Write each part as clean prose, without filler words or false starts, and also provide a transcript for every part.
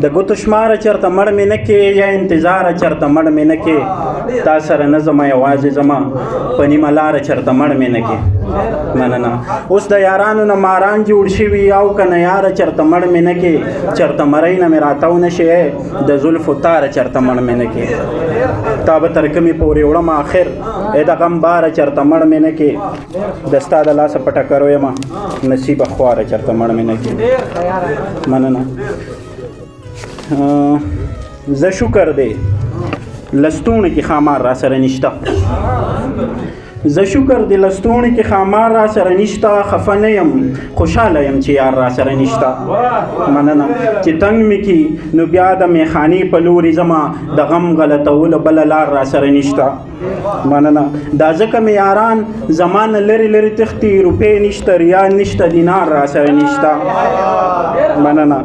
د ګوتو شماره چېرته مړ مې نه کې یا انتظاره چېرته مړ مې نه کې تا سره نه ځمه یوازې ځمه په نیمه لاره چېرته مړ مې نه کې مننه. اوس د یارانو نه ماران جوړ شوي او که نه یاره چېرته مړ مې نه کې چېرته مرۍ نه مې راتاو نه شي د زلفو تاره چېرته مړ مې نه کې تا به تر کومې پورې وړم آخر ای د غم باره چېرته مړ مې نه کې د ستا د لاسه په ټکرو یمه نصیبه خواره چېرته مړ مې نه کې مننه. زه شکر دی لستوڼي کې خامار را سره نشته زه شکر دی لستوڼي کې خامار را سره نشته خفه نه یم خوشحاله یم چې یار را سره نشته مننه. چې تنګ مې کی نو بیا د میخانې په لوري ځمه د غم غلطولو بله لار را سره نشته مننه. دا ځکه مې یاران زمانه لرې لرې تښتي روپۍ نشته ریال نشته دینار را سره نشته مننه.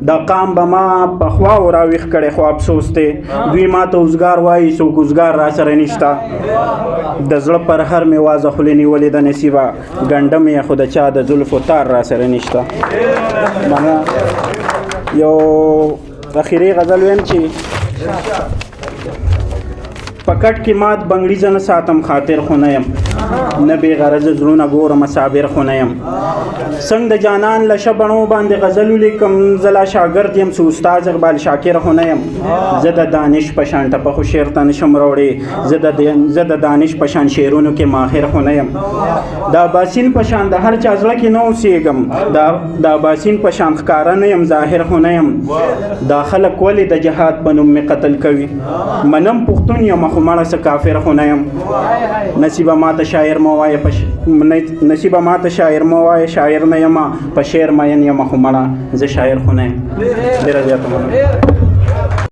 دا قام به ما په خواو راویښ کړی خو افسوس دی دوی ما ته اوزګار وایي څوک اوزګار را سره نشته د زړه پر هر مې وازه خولې نیولې د نصیبه ګنډم یې خو د چا د زلفو تار را سره نشته مننه. یو اخري غزل ویم چې پکټ کې مات بنګړي زه نه ساتم خاطر خو نه یم نه بې غرضه زړونه ګورم صابر خو نه یم څنګه د جانان له شبڼو باندې غزل ولیکم زه لا شاګرد یم څه استاد اقبال شاکر خو نه یم زه د دانش په شان ټپه خو شعر ته نشم راوړی زه د دانش په شان شعرونو کې ماهر خو نه یم د اباسین په شان د هر چا زړه کې نه اوسېږم د اباسین په شان ښکاره نه یم ظاهر خو نه یم دا خلک ولې د جهاد په نوم مې قتل کوي منم پښتون یم خو مړه څه کافر خو نه یم نصیبه ماته شاعر مه وایه نصیبه ماته شاعر مه وایه شاعر نه یم په شعر مین یم خو مړه زه شاعر خو نه یم ډېره زیاته مننه.